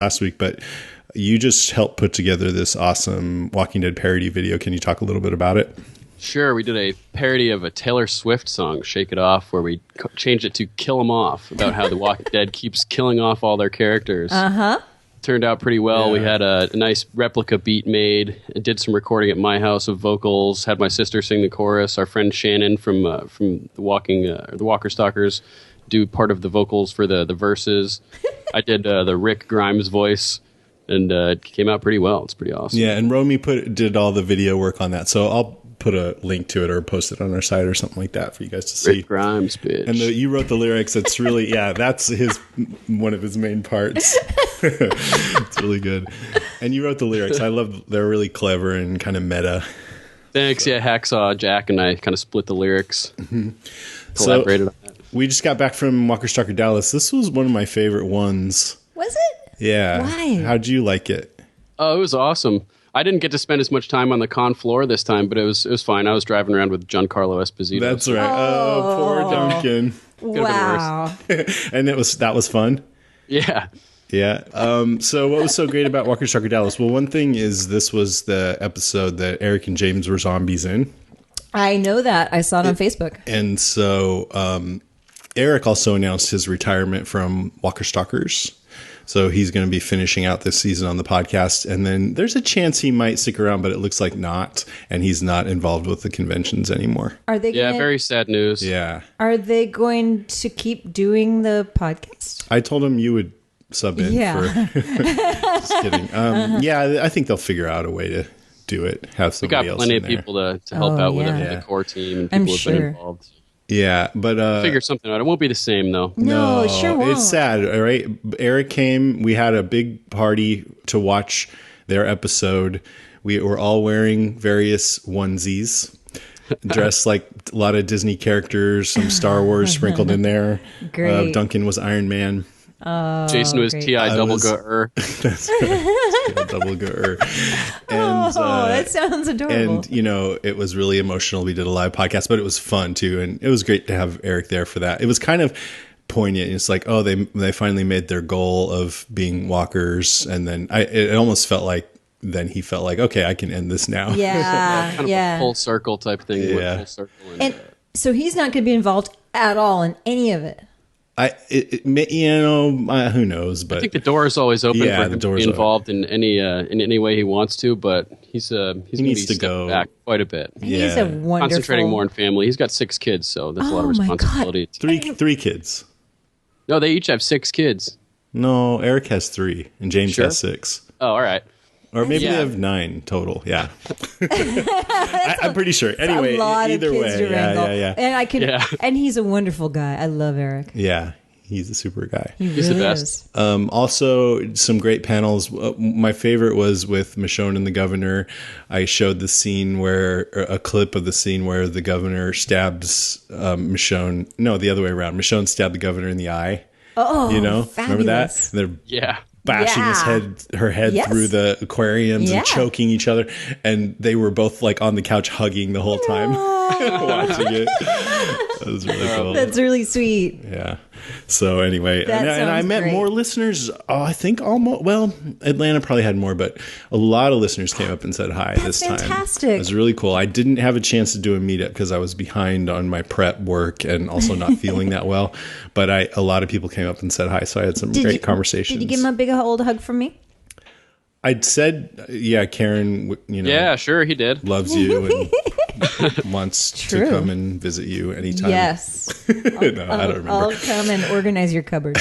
last week, but you just helped put together this awesome Walking Dead parody video. Can you talk a little bit about it? Sure, we did a parody of a Taylor Swift song, Shake It Off, where we changed it to Kill 'Em Off, about how The Walking Dead keeps killing off all their characters. Turned out pretty well. Yeah. We had a nice replica beat made. I did some recording at my house of vocals. Had my sister sing the chorus. Our friend Shannon from the Walker Stalkers do part of the vocals for the verses. I did the Rick Grimes voice, and it came out pretty well. It's pretty awesome. Yeah, and Romy did all the video work on that. So I'll put a link to it or post it on our site or something like that for you guys to see. Rick Grimes, bitch. And you wrote the lyrics. It's really, that's one of his main parts. It's really good. And you wrote the lyrics. They're really clever and kind of meta. Thanks. So. Yeah, Hacksaw Jack and I kind of split the lyrics. Collaborated on that. We just got back from Walker Stalker Dallas. This was one of my favorite ones. Was it? Yeah. Why? How'd you like it? Oh, it was awesome. I didn't get to spend as much time on the con floor this time, but it was fine. I was driving around with Giancarlo Esposito. That's right. Oh, poor Duncan. Wow. And that was fun. Yeah. Yeah. So what was so great about Walker Stalker Dallas? Well, one thing is this was the episode that Eric and James were zombies in. I know that. I saw it on Facebook. And so Eric also announced his retirement from Walker Stalkers. So he's going to be finishing out this season on the podcast. And then there's a chance he might stick around, but it looks like not. And he's not involved with the conventions anymore. Are they? Yeah, very sad news. Yeah. Are they going to keep doing the podcast? I told him you would sub in. Yeah. Just kidding. Yeah, I think they'll figure out a way to do it. Have somebody else. We got plenty in of there. people to help out with it, the core team, and people who've been involved. Yeah, but figure something out. It won't be the same though. No, it sure won't. It's sad, all right? Eric came. We had a big party to watch their episode. We were all wearing various onesies, dressed like a lot of Disney characters, some Star Wars sprinkled in there. Great. Duncan was Iron Man. Jason was T.I. double G-er. That's right. Double G-er. And, that sounds adorable. And, it was really emotional. We did a live podcast, but it was fun too. And it was great to have Eric there for that. It was kind of poignant. It's like, oh, they finally made their goal of being walkers. And then it almost felt like, then he felt like, okay, I can end this now. Yeah. Kind of a full circle type thing. Yeah. Full circle and so he's not going to be involved at all in any of it. Who knows? But I think the door is always open for him to be involved open. in any way he wants to. But he needs to go back quite a bit. He's a wonderful. Concentrating more on family. He's got 6 kids, so there's a lot of responsibility. Three kids. No, they each have 6 kids. No, Eric has 3, and James has 6. Oh, all right. Or maybe they have 9 total. Yeah, I'm pretty sure. Anyway, either way, yeah. And and he's a wonderful guy. I love Eric. Yeah, he's a super guy. He's the best. Also, some great panels. My favorite was with Michonne and the governor. I showed the scene a clip of the scene where the governor stabs Michonne. No, the other way around. Michonne stabbed the governor in the eye. Oh, fabulous. Remember that? Yeah. Bashing her head through the aquariums and choking each other, and they were both like on the couch hugging the whole time watching it. That was really cool. That's really sweet. Yeah. So anyway, and I met more listeners. I think Atlanta probably had more, but a lot of listeners came up and said hi this time. Fantastic. It was really cool. I didn't have a chance to do a meetup because I was behind on my prep work and also not feeling that well. But a lot of people came up and said hi, so I had some great conversations. Did you give him a big old hug from me? I'd said, Karen, yeah, sure, he did. Loves you and wants to come and visit you anytime. Yes. I don't remember. I'll come and organize your cupboard.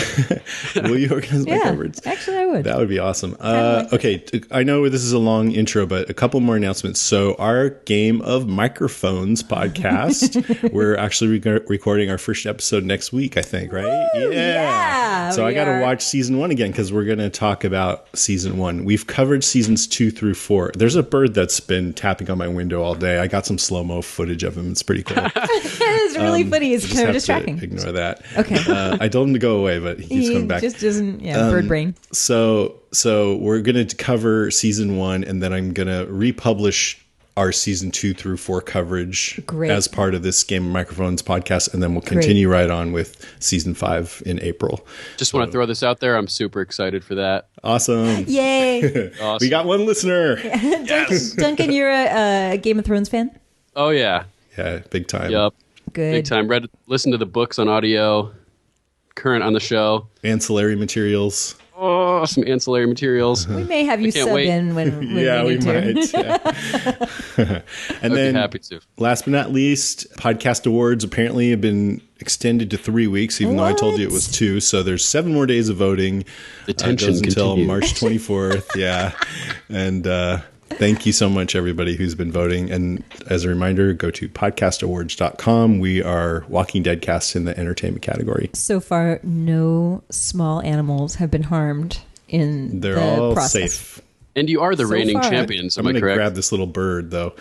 Will you organize my cupboards? Actually, I would. That would be awesome. Okay, I know this is a long intro, but a couple more announcements. So our Game of Microphones podcast, we're actually recording our first episode next week, I think, right? Woo, yeah. So I got to watch season 1 again because we're going to talk about season 1. We've covered seasons 2 through 4. There's a bird that's been tapping on my window all day. I got some slow-mo footage of him. It's pretty cool. It's really funny. It's kind of distracting. Ignore that. Okay. I told him to go away, but he keeps coming back. Just doesn't, bird brain. So we're going to cover season 1, and then I'm going to republish our season 2 through 4 coverage Great. as part of this Game of Microphones podcast, and then we'll continue right on with season 5 in April. Just want to throw this out there. I'm super excited for that. Awesome. Yay. Awesome. We got one listener. Yes. Duncan, you're a Game of Thrones fan? Oh, yeah. Yeah, big time. Yep. Good. Big time. Listen to the books on audio, current on the show. Ancillary materials. Oh, some ancillary materials. We may have you can't sub wait. in when Yeah, we we need to. might. Yeah. And I'd then, be happy to. last but not least, podcast awards apparently have been extended to 3 weeks, even though I told you it was 2. So there's 7 more days of voting. The tension goes until continues. March 24th. Yeah. And thank you so much, everybody who's been voting. And as a reminder, go to podcastawards.com. We are Walking Dead cast in the entertainment category. So far, no small animals have been harmed in They're the all process. safe. And you are the So reigning far. champions, I'm am I going to correct? grab this little bird, though.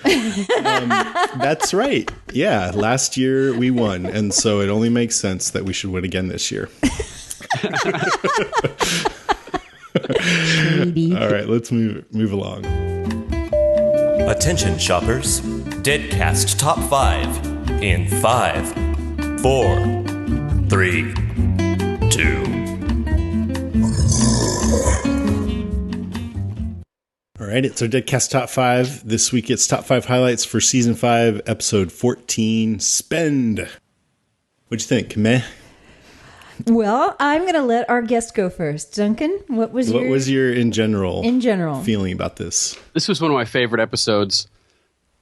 That's right. Yeah, last year we won, and so it only makes sense that we should win again this year. Shady. All right, let's move along. Attention shoppers, Deadcast Top 5 in 5, 4, 3, 2. All right, it's our Deadcast Top 5. This week it's Top 5 highlights for Season 5, Episode 14, Spend. What'd you think? Meh? Well, I'm going to let our guest go first. Duncan, what was your in general general feeling about this? This was one of my favorite episodes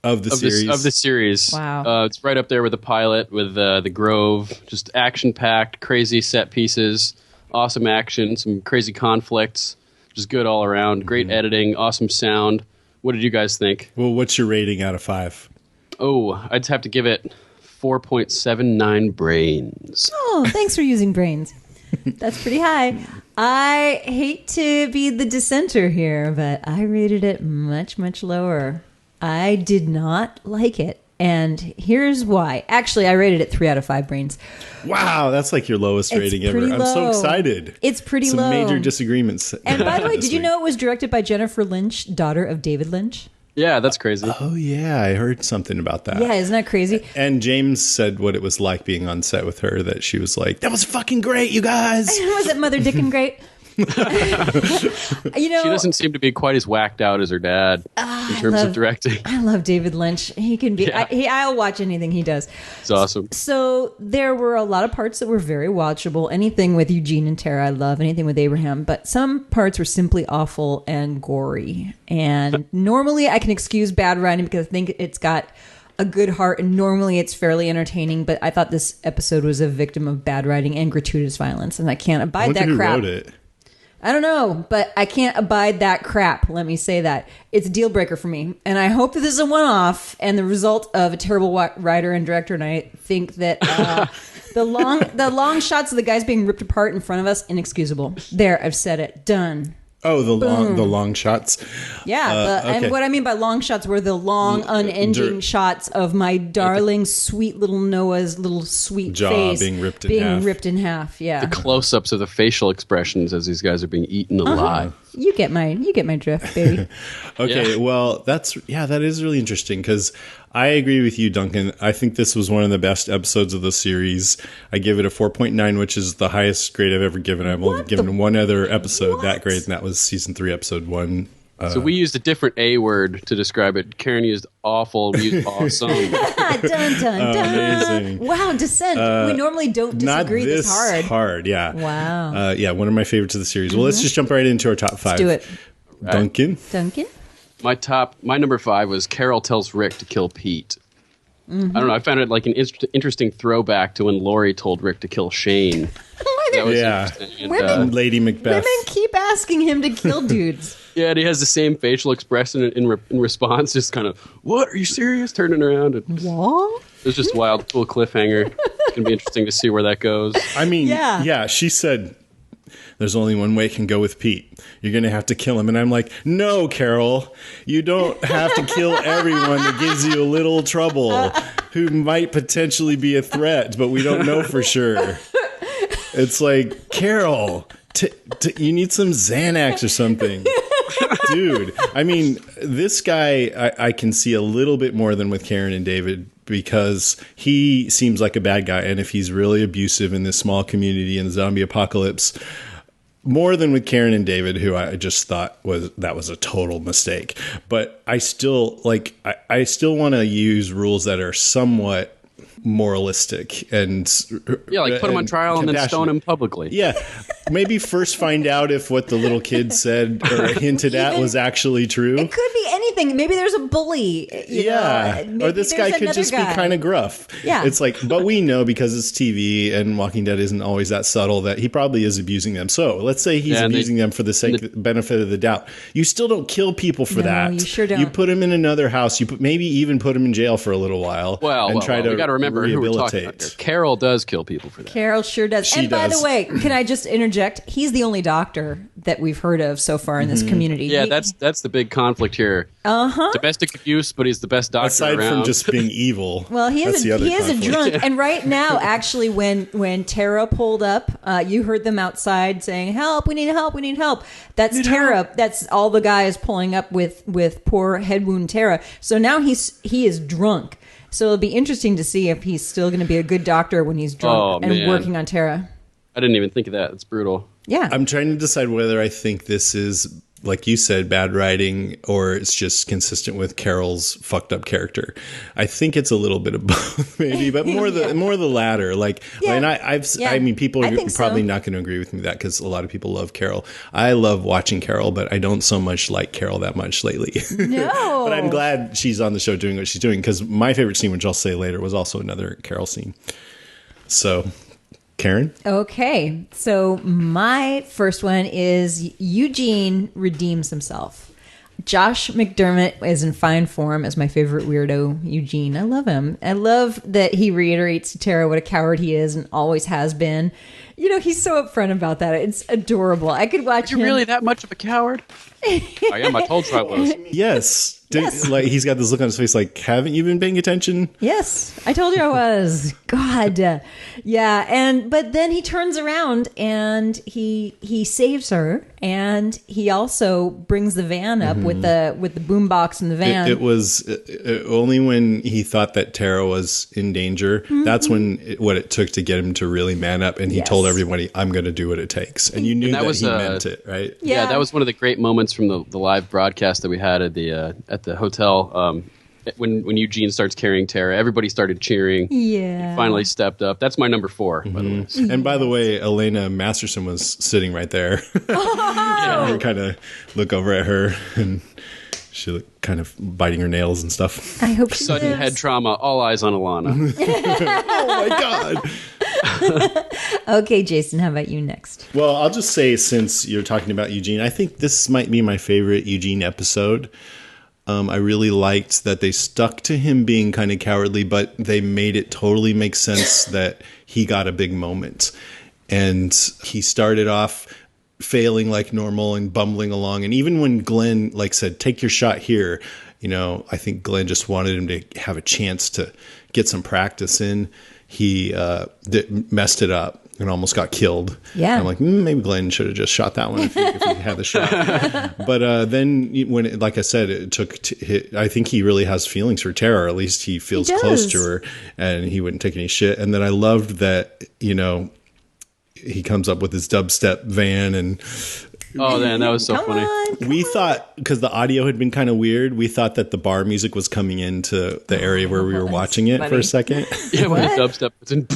Of the series? of the series. Wow. It's right up there with the pilot, with the Grove. Just action-packed, crazy set pieces, awesome action, some crazy conflicts. Just good all around. Great editing, awesome sound. What did you guys think? Well, what's your rating out of 5? Oh, I'd have to give it 4.79 brains. Oh, thanks for using brains. That's pretty high. I hate to be the dissenter here, but I rated it much, much lower. I did not like it. And here's why. Actually, I rated it 3 out of 5 brains. Wow, that's like your lowest It's rating ever. pretty I'm so low. excited. It's pretty Some low. major disagreements. And by the way, this did you week. know it was directed by Jennifer Lynch, daughter of David Lynch? Yeah, that's crazy. Oh, yeah, I heard something about that. Yeah, isn't that crazy? And James said what it was like being on set with her, that she was like, that was fucking great, you guys. Was it Mother Dickin' Great? You know, She doesn't seem to be quite as whacked out as her dad in terms of directing. I love David Lynch. He can be. Yeah. I'll watch anything he does. It's awesome. So there were a lot of parts that were very watchable. Anything with Eugene and Tara, I love. Anything with Abraham, but some parts were simply awful and gory. And normally, I can excuse bad writing because I think it's got a good heart, and normally it's fairly entertaining. But I thought this episode was a victim of bad writing and gratuitous violence, and I can't I abide wonder that who crap. wrote it. I don't know, but I can't abide that crap. Let me say that. It's a deal breaker for me. And I hope that this is a one-off and the result of a terrible writer and director. And I think that the long shots of the guys being ripped apart in front of us, inexcusable. There, I've said it. Done. Oh, the long shots. Yeah, okay. and what I mean by long shots were the long, unending shots of my darling, sweet little Noah's little sweet Jaw face being ripped in half. Yeah, The close-ups of the facial expressions as these guys are being eaten alive. you get my drift, baby. Okay, Yeah. well, that is really interesting because I agree with you, Duncan. I think this was one of the best episodes of the series. I give it a 4.9, which is the highest grade I've ever given. I've only given one other episode that grade, and that was season 3, episode 1. So we used a different A word to describe it. Karen used awful, we used awesome. Dun, dun, dun. Amazing. Wow, Dissent. We normally don't disagree Not this hard. yeah. Wow. Yeah, one of my favorites of the series. Well, let's just jump right into our top 5. Do it. Duncan? Duncan? My number 5 was Carol tells Rick to kill Pete. I don't know. I found it like an interesting throwback to when Lori told Rick to kill Shane. That was Yeah. interesting. And, Women- Lady Macbeth. Women keep asking him to kill dudes. yeah, and he has the same facial expression in response, just kind of, what, are you serious? Turning around. And What? it was just wild, cool cliffhanger. It's going to be interesting to see where that goes. I mean, Yeah. yeah, she said, there's only one way it can go with Pete. You're going to have to kill him. And I'm like, no, Carol, you don't have to kill everyone that gives you a little trouble, who might potentially be a threat, but we don't know for sure. It's like, Carol, you need some Xanax or something. Dude, I mean, this guy, I can see a little bit more than with Karen and David because he seems like a bad guy. And if he's really abusive in this small community in the zombie apocalypse, more than with Karen and David, who I just thought was a total mistake. But I still I still want to use rules that are somewhat moralistic and like put him on trial and then stone him publicly. Yeah, maybe first find out if what the little kid said or hinted at was actually true. It could be anything. Maybe there's a bully. Or this guy could just be kind of gruff. Yeah, it's like, but we know because it's TV and Walking Dead isn't always that subtle that he probably is abusing them. So let's say he's abusing them for the benefit of the doubt. You still don't kill people for that. You sure don't. You put him in another house. maybe even put him in jail for a little while. Try to. We got to remember who we're talking about here. Carol does kill people for that. Carol sure does. By the way, can I just interject? He's the only doctor that we've heard of so far in this community. Yeah, that's the big conflict here. Domestic abuse, but he's the best doctor aside around. from just being evil. Well, he is a drunk. And right now, actually, when Tara pulled up, you heard them outside saying, "Help! We need help! We need help!" That's Tara. That's all the guys pulling up with poor head wound Tara. So now he is drunk. So it'll be interesting to see if he's still going to be a good doctor when he's drunk and working on Tara. I didn't even think of that. It's brutal. Yeah. I'm trying to decide whether I think this is, like you said, bad writing or it's just consistent with Carol's fucked up character. I think it's a little bit of both, maybe, but more the latter. I mean, people are probably not going to agree with me that because a lot of people love Carol. I love watching Carol, but I don't so much like Carol that much lately. No. But I'm glad she's on the show doing what she's doing because my favorite scene, which I'll say later, was also another Carol scene. So... Karen? Okay, so my first one is Eugene redeems himself. Josh McDermott is in fine form as my favorite weirdo, Eugene. I love him. I love that he reiterates to Tara what a coward he is and always has been. You know, he's so upfront about that. It's adorable. I could watch him. You're really that much of a coward? I am. I told you I was. Yes. Like he's got this look on his face like, haven't you been paying attention? Yes, I told you I was. God. Yeah, but then he turns around and he saves her and he also brings the van up with the boombox in the van. It was only when he thought that Tara was in danger. That's when what it took to get him to really man up and he told everybody, I'm going to do what it takes. And you knew that he meant it, right? Yeah, that was one of the great moments from the live broadcast that we had at the hotel. When Eugene starts carrying Tara, everybody started cheering. Yeah. He finally stepped up. That's my number 4, by the way. And by the way, Elena Masterson was sitting right there. I kind of look over at her and she looked kind of biting her nails and stuff. I hope she Sudden lives. head trauma, all eyes on Alana. Oh my God. Okay, Jason, how about you next? Well, I'll just say, since you're talking about Eugene, I think this might be my favorite Eugene episode. I really liked that they stuck to him being kind of cowardly, but they made it totally make sense that he got a big moment. And he started off failing like normal and bumbling along. And even when Glenn said, take your shot here, I think Glenn just wanted him to have a chance to get some practice in. He messed it up and almost got killed. Yeah. And I'm like, maybe Glenn should have just shot that one if he had the shot. But then when, like I said, it took, I think he really has feelings for Tara, or at least he feels close to her and he wouldn't take any shit. And then I loved that, he comes up with his dubstep van and... Oh, man, that was so funny. We thought, because the audio had been kind of weird, we thought that the bar music was coming into the area where we were watching it for a second. Yeah, when the dubstep was in.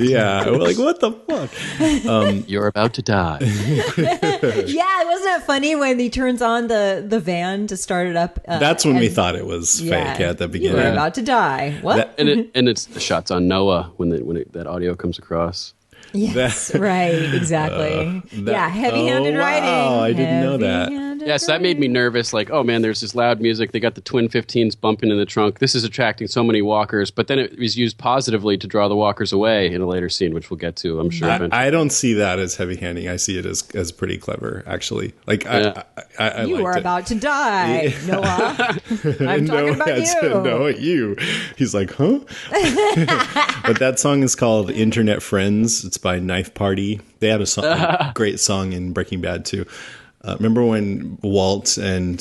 Yeah, we're like, what the fuck? You're about to die. Yeah, wasn't that funny when he turns on the van to start it up? That's when we thought it was fake at the beginning. You were about to die. What? And it's the shots on Noah when that audio comes across. Yes, right, exactly. Heavy-handed writing. Wow, I didn't know that. Yes, that made me nervous. Like, oh man, there's this loud music. They got the twin 15s bumping in the trunk. This is attracting so many walkers. But then it was used positively to draw the walkers away in a later scene, which we'll get to, I'm sure. I don't see that as heavy-handing. I see it as pretty clever, actually. Like, I you are about to die, Noah. I'm talking about you. Noah, you. He's like, huh? But that song is called Internet Friends. It's by Knife Party. They had a great song in Breaking Bad, too. Remember when Walt and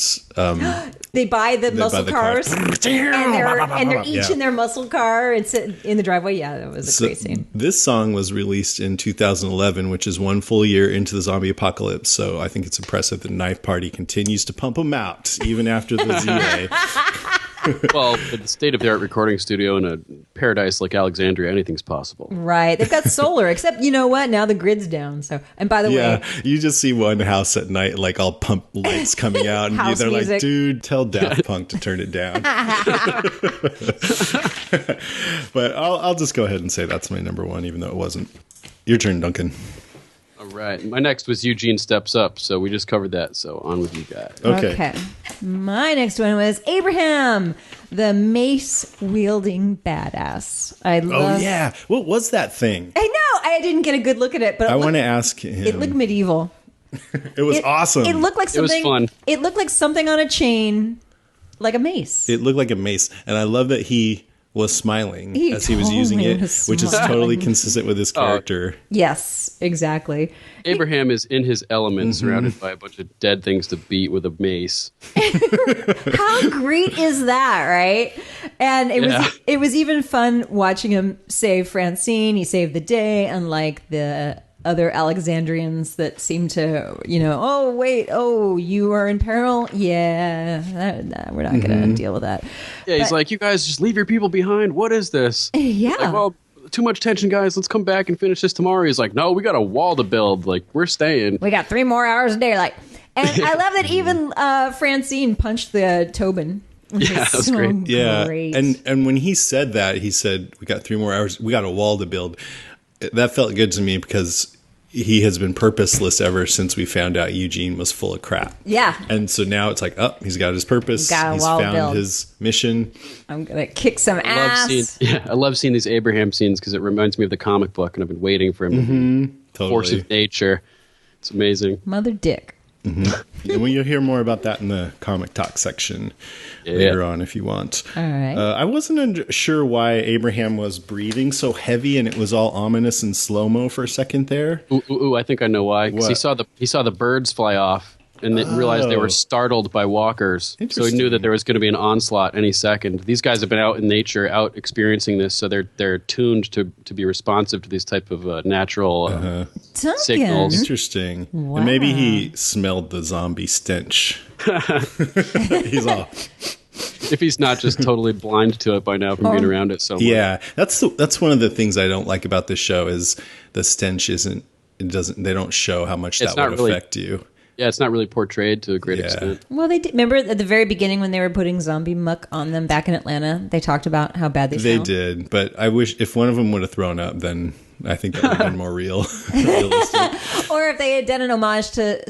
They buy the muscle the cars, cars. and they're each Yeah. in their muscle car and sit in the driveway. Yeah, that was a great scene. This song was released in 2011, which is one full year into the zombie apocalypse. So I think it's impressive that Knife Party continues to pump them out even after the ZA. Well, with the state-of-the-art recording studio in a paradise like Alexandria, anything's possible. Right. They've got solar, except you know what? Now the grid's down. So, and by the Yeah, way, you just see one house at night, like all pump lights coming out, and House they're music. like, "Dude, tell Daft Punk to turn it down." But I'll just go ahead and say that's my number one, even though it wasn't. Your turn, Duncan. All right. My next was Eugene Steps Up, so we just covered that. So on with you guys. Okay. My next one was Abraham, the mace wielding badass. I love. Oh yeah, what was that thing? I know. I didn't get a good look at it, but I want to ask him. it looked medieval. It was awesome. It looked like It was something. fun. It looked like something on a chain, like a mace. It looked like a mace, and I love that he was smiling He as he was using totally it, was which is smiling. totally consistent with his character. Yes, exactly. Abraham is in his element, surrounded by a bunch of dead things to beat with a mace. How great is that, right? And it was even fun watching him save Francine. He saved the day, unlike the other Alexandrians that seem to, oh wait, you are in peril. Yeah, we're not going to deal with that. Yeah, he's like, you guys just leave your people behind. What is this? Yeah. Like, well, too much tension, guys. Let's come back and finish this tomorrow. He's like, no, we got a wall to build. Like, we're staying. We got 3 more hours of daylight. And I love that even Francine punched the Tobin. Yeah, that was great. Yeah, Great. and when he said that, he said, "We got 3 more hours. We got a wall to build." That felt good to me because he has been purposeless ever since we found out Eugene was full of crap. Yeah. And so now it's like, he's got his purpose. Got a He's wall found build. his mission. I'm going to kick some ass. I love seeing these Abraham scenes because it reminds me of the comic book, and I've been waiting for him to be Totally. force of nature. It's amazing. Mother Dick. And you'll hear more about that in the comic talk section later on if you want. All right. I wasn't sure why Abraham was breathing so heavy and it was all ominous and slow-mo for a second there. Ooh, I think I know why. Because What? he saw the birds fly off and then realized they were startled by walkers. So he knew Interesting. that there was going to be an onslaught any second. These guys have been out in nature, out experiencing this, so they're tuned to be responsive to these type of natural Duncan. signals. Interesting. Wow. And maybe he smelled the zombie stench. He's all... If he's not just totally blind to it by now from being around it so much. Yeah, that's one of the things I don't like about this show is the stench they don't show how much It's that would not really- affect you. Yeah, it's not really portrayed to a great extent. Well, they did. Remember at the very beginning when they were putting zombie muck on them back in Atlanta? They talked about how bad they They smell. did, but I wish if one of them would have thrown up, then I think that would have been more realistic. Or if they had done an homage to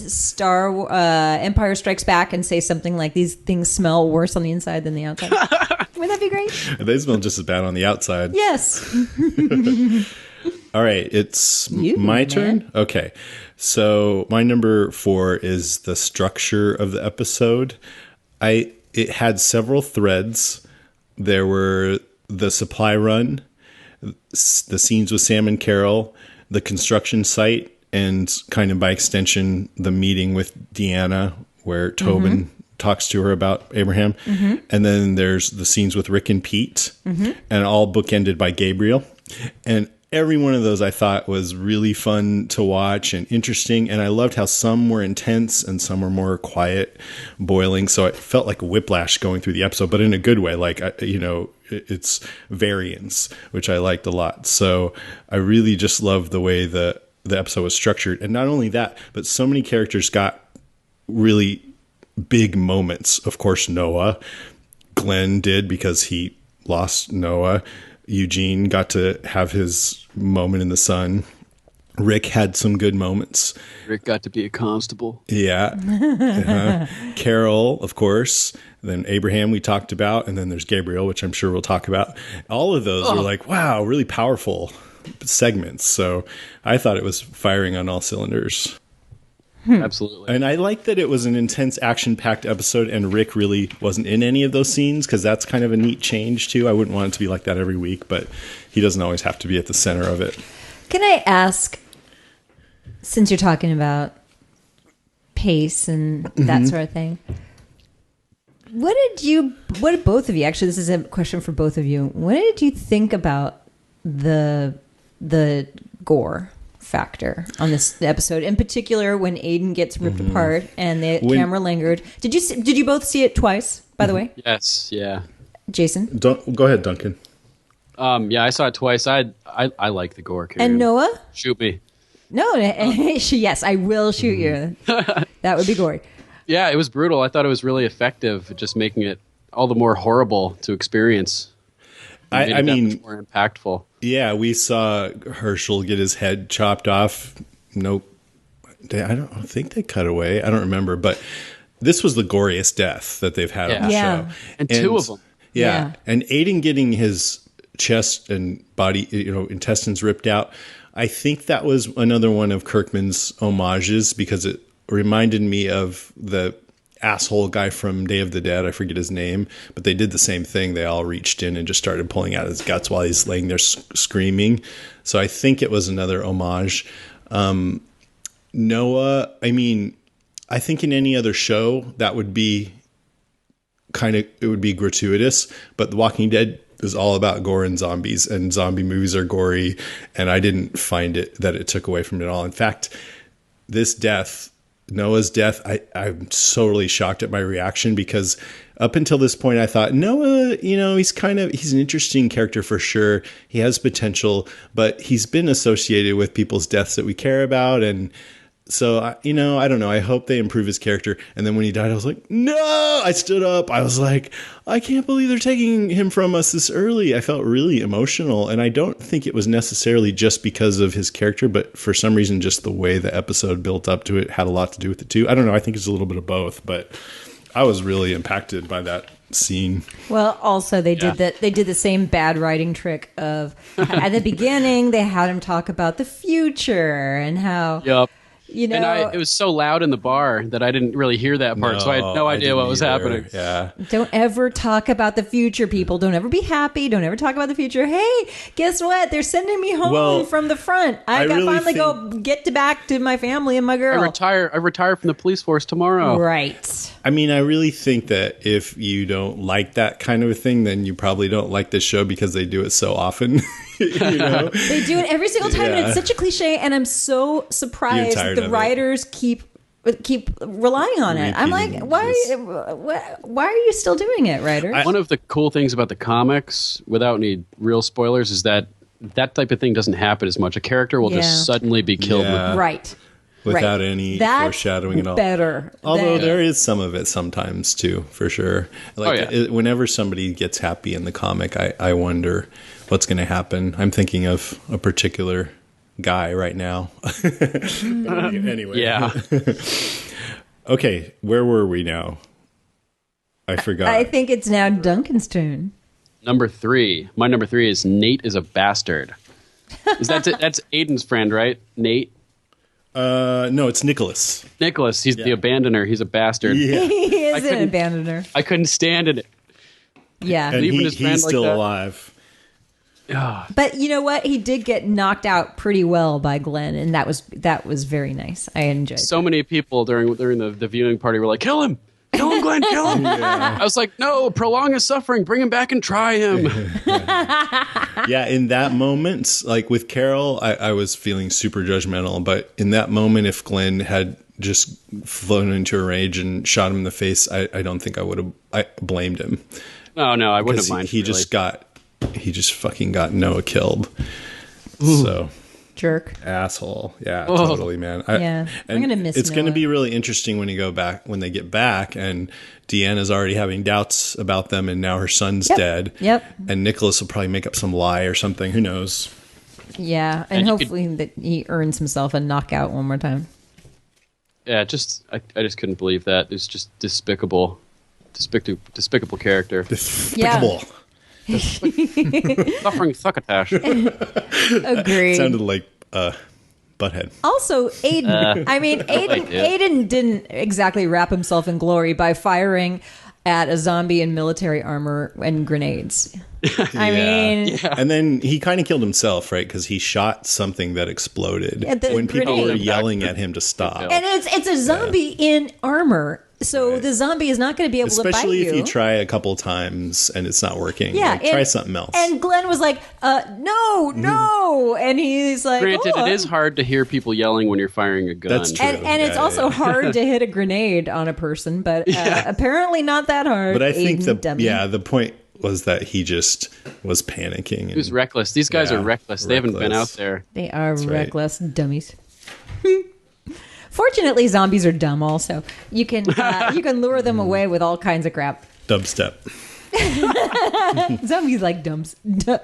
Empire Strikes Back and say something like, these things smell worse on the inside than the outside. Wouldn't that be great? They smell just as bad on the outside. Yes. All right, it's You, my man. turn. Okay, so my number 4 is the structure of the episode. It had several threads. There were the supply run, the scenes with Sam and Carol, the construction site, and kind of by extension, the meeting with Deanna, where Tobin talks to her about Abraham. And then there's the scenes with Rick and Pete, and all bookended by Gabriel. And every one of those I thought was really fun to watch and interesting. And I loved how some were intense and some were more quiet, boiling. So it felt like whiplash going through the episode, but in a good way. Like, it's variance, which I liked a lot. So I really just loved the way the episode was structured. And not only that, but so many characters got really big moments. Of course, Noah. Glenn did because he lost Noah. Eugene got to have his moment in the sun. Rick had some good moments. Rick got to be a constable. Yeah. Carol, of course. Then Abraham we talked about. And then there's Gabriel, which I'm sure we'll talk about. All of those were like, wow, really powerful segments. So I thought it was firing on all cylinders. Absolutely. And I like that it was an intense, action-packed episode, and Rick really wasn't in any of those scenes, because that's kind of a neat change, too. I wouldn't want it to be like that every week, but he doesn't always have to be at the center of it. Can I ask, since you're talking about pace and that sort of thing. What did both of you, actually, this is a question for both of you. What did you think about the gore factor on this episode? In particular, when Aiden gets ripped apart and the camera lingered. Did you both see it twice, by the way? Yes, yeah. Jason? Go ahead, Duncan. Yeah, I saw it twice. I like the gore. And Noah? Shoot me. No, yes, I will shoot you. That would be gory. Yeah, it was brutal. I thought it was really effective, just making it all the more horrible to experience. I mean, much more impactful. Yeah, we saw Herschel get his head chopped off. Nope. I don't think they cut away. I don't remember, but this was the goriest death that they've had on the show. And two of them. Yeah. And Aiden getting his chest and body, intestines ripped out. I think that was another one of Kirkman's homages because it reminded me of the asshole guy from Day of the Dead. I forget his name, but they did the same thing. They all reached in and just started pulling out his guts while he's laying there screaming. So I think it was another homage. Noah, I mean, I think in any other show that would be it would be gratuitous, but The Walking Dead is all about gore and zombies, and zombie movies are gory, and I didn't find that it took away from it at all. In fact, this death, Noah's death, I'm totally shocked at my reaction because up until this point, I thought Noah, he's an interesting character for sure. He has potential, but he's been associated with people's deaths that we care about. And so, I don't know. I hope they improve his character. And then when he died, I was like, no, I stood up. I was like, I can't believe they're taking him from us this early. I felt really emotional. And I don't think it was necessarily just because of his character, but for some reason, just the way the episode built up to it had a lot to do with it too. I don't know. I think it's a little bit of both, but I was really impacted by that scene. Well, also they did that. They did the same bad writing trick of at the beginning, they had him talk about the future and how... Yep. And it was so loud in the bar that I didn't really hear that part, so I had no idea what was happening. Yeah. Don't ever talk about the future, people. Don't ever be happy. Don't ever talk about the future. Hey, guess what? They're sending me home from the front. I got finally go get back to my family and my girl. I retire from the police force tomorrow. Right. I mean, I really think that if you don't like that kind of a thing, then you probably don't like this show because they do it so often. They do it every single time, and it's such a cliche. And I'm so surprised the writers keep relying on it. I'm like, why are you still doing it, writers? One of the cool things about the comics, without any real spoilers, is that type of thing doesn't happen as much. A character will just suddenly be killed. Right. Without any foreshadowing at all. Better. Although there is some of it sometimes too, for sure. Whenever somebody gets happy in the comic, I wonder what's going to happen. I'm thinking of a particular guy right now. Anyway. Yeah. Okay, where were we now? I forgot. I think it's now Duncan's turn. Number 3. My number 3 is Nate is a bastard. That's Aiden's friend, right? Nate? No, it's Nicholas. Nicholas, he's the abandoner. He's a bastard. Yeah. He is an abandoner. I couldn't stand it. Yeah. And he's still alive. But you know what? He did get knocked out pretty well by Glenn, and that was very nice. I enjoyed so many people during the viewing party were like, kill him, Glenn, kill him. Yeah. I was like, no, prolong his suffering, bring him back and try him. Yeah, in that moment, like with Carol, I was feeling super judgmental, but in that moment, if Glenn had just flown into a rage and shot him in the face, I don't think I would have blamed him. No, I wouldn't have minded. He just fucking got Noah killed. Ooh. So jerk, asshole. Yeah, totally, man. I'm gonna miss. It's Noah. Gonna be really interesting when they get back, and Deanna's already having doubts about them, and now her son's dead. Yep. And Nicholas will probably make up some lie or something. Who knows? Yeah, and hopefully that he earns himself a knockout one more time. Yeah, I just couldn't believe that. It's just despicable character. Despicable. Yeah. Suffering succotash. Agreed. Sounded like Butthead. Also, Aiden. Aiden didn't exactly wrap himself in glory by firing at a zombie in military armor and grenades. I mean, and then he kind of killed himself, right? Because he shot something that exploded when people were yelling at him to stop. and it's a zombie in armor. So the zombie is not going to be able to bite you. Especially if you try a couple times and it's not working. Yeah. Try something else. And Glenn was like, no. And he's like, Granted, it is hard to hear people yelling when you're firing a gun. That's true. And it's also hard to hit a grenade on a person, but apparently not that hard. But I think Aiden, the point was that he just was panicking. He was reckless. These guys are reckless. They haven't been out there. They are reckless dummies. Fortunately, zombies are dumb. Also, you can lure them away with all kinds of crap. Dubstep. Zombies like dubstep.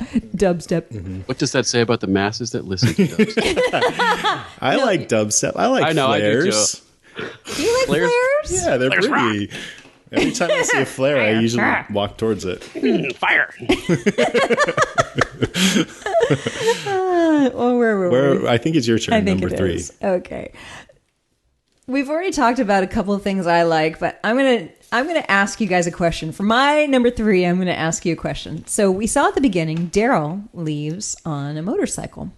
What does that say about the masses that listen to dubstep? I like dubstep. I like flares. I do too. Do you like flares? Yeah, they're pretty. Every time I see a flare, I usually walk towards it. Fire! Where were we? I think it's your turn, I think number it 3. is. Okay. We've already talked about a couple of things I like, but I'm gonna ask you guys a question. For my number 3, I'm gonna ask you a question. So we saw at the beginning, Daryl leaves on a motorcycle.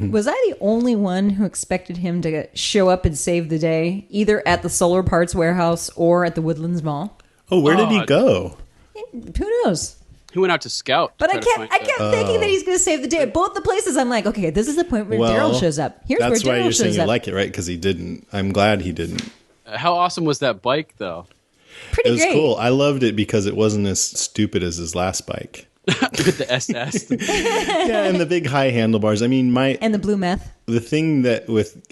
Was I the only one who expected him to show up and save the day, either at the Solar Parts warehouse or at the Woodlands Mall? Oh, where did he go? Who knows? He went out to scout. But I kept thinking that he's going to save the day. At both the places, I'm like, okay, this is the point where Daryl shows up. Here's where Daryl shows up. That's why you're saying you like it, right? Because he didn't. I'm glad he didn't. How awesome was that bike, though? Pretty great. It was cool. I loved it because it wasn't as stupid as his last bike. With the SS. Yeah, and the big high handlebars. I mean, and the blue meth. The thing that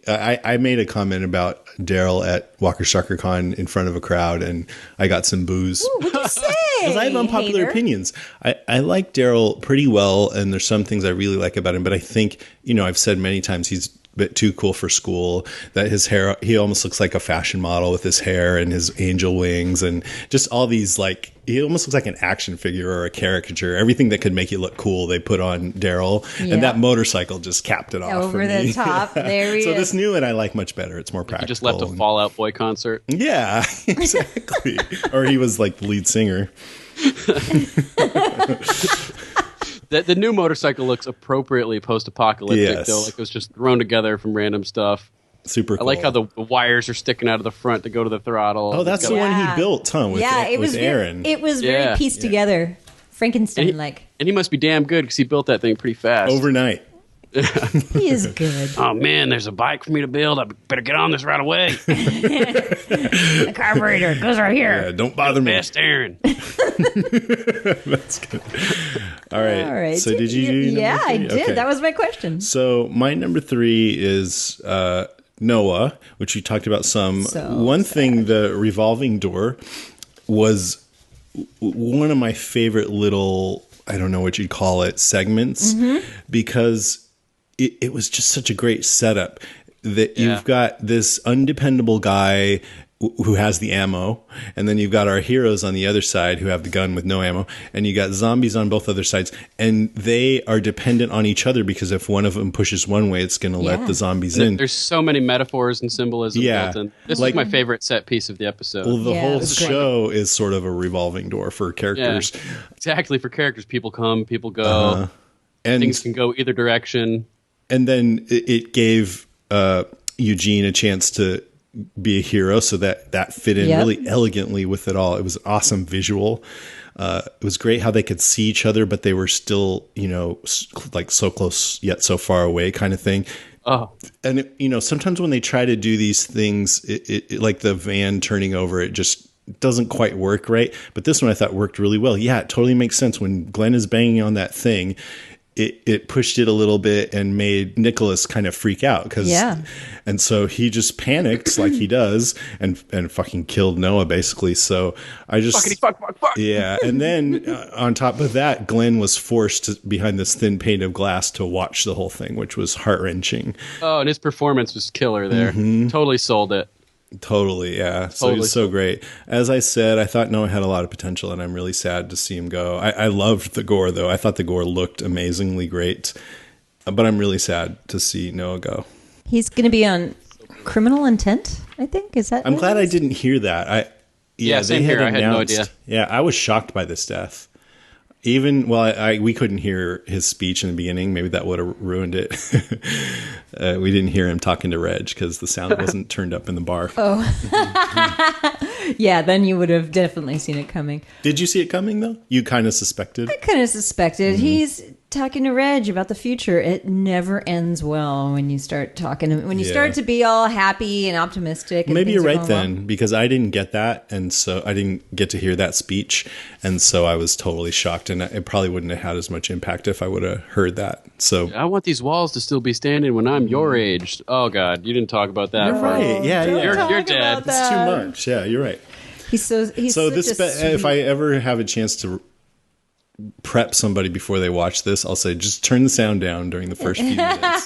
I made a comment about Daryl at Walker Soccer Con in front of a crowd, and I got some booze. Ooh, what'd you say? Because I have unpopular opinions. I like Daryl pretty well, and there's some things I really like about him, but I think, I've said many times he's a bit too cool for school, that his hair, he almost looks like a fashion model with his hair and his angel wings and just all these, like, he almost looks like an action figure or a caricature. Everything that could make you look cool, they put on Daryl. Yeah. And that motorcycle just capped it off over the top. There he is. So this new one I like much better. It's more practical. He just left a Fall Out Boy concert. Yeah, exactly. Or he was like the lead singer. The new motorcycle looks appropriately post-apocalyptic, though. Like it was just thrown together from random stuff. Super cool. I like how the wires are sticking out of the front to go to the throttle. Oh, that's the one he built, huh? With Aaron. It was very pieced together. Frankenstein-like. And he must be damn good because he built that thing pretty fast. Overnight. He is good. Oh, man, there's a bike for me to build. I better get on this right away. The carburetor goes right here. Yeah, don't bother me. Best Aaron. That's good. All right. So did you do Yeah, number 3? I did. Okay. That was my question. So my number 3 is Noah, which we talked about some. One thing, the revolving door was one of my favorite little, I don't know what you'd call it, segments, because it was just such a great setup that you've got this undependable guy who has the ammo, and then you've got our heroes on the other side who have the gun with no ammo, and you got zombies on both other sides, and they are dependent on each other because if one of them pushes one way, it's going to let the zombies in. There's so many metaphors and symbolism built in. This is my favorite set piece of the episode. Well, the whole show is sort of a revolving door for characters. Yeah, exactly, for characters. People come, people go. And things can go either direction. And then it gave Eugene a chance to be a hero, so that fit in really elegantly with it all. It was an awesome visual. It was great how they could see each other, but they were still, like so close yet so far away kind of thing. Oh, and sometimes when they try to do these things, it like the van turning over, it just doesn't quite work right. But this one I thought worked really well. Yeah, it totally makes sense when Glenn is banging on that thing. It pushed it a little bit and made Nicholas kind of freak out and so he just panicked like he does and fucking killed Noah basically. So I just fuck. Yeah, and then on top of that, Glenn was forced behind this thin pane of glass to watch the whole thing, which was heart-wrenching. Oh, and his performance was killer there. Totally sold it. Totally, yeah. So it was so great. As I said, I thought Noah had a lot of potential, and I'm really sad to see him go. I loved the gore, though. I thought the gore looked amazingly great, but I'm really sad to see Noah go. He's going to be on Criminal Intent, I think. Is that? I'm glad I didn't hear that. Yeah, same here. I had no idea. Yeah, I was shocked by this death. Even, well, we couldn't hear his speech in the beginning. Maybe that would have ruined it. We didn't hear him talking to Reg because the sound wasn't turned up in the bar. Oh. Yeah, then you would have definitely seen it coming. Did you see it coming, though? You kind of suspected? I kind of suspected. He's talking to Reg about the future. It never ends well when you start talking. When you start to be all happy and optimistic. And maybe you're right well. then, because I didn't get that, and so I didn't get to hear that speech, and so I was totally shocked, and it probably wouldn't have had as much impact if I would have heard that. So I want these walls to still be standing when I'm your age. Oh God, you didn't talk about that. You're right. Yeah, You're dead. It's too much. Yeah, you're right. He's so this, if I ever have a chance to prep somebody before they watch this, I'll say just turn the sound down during the first few minutes.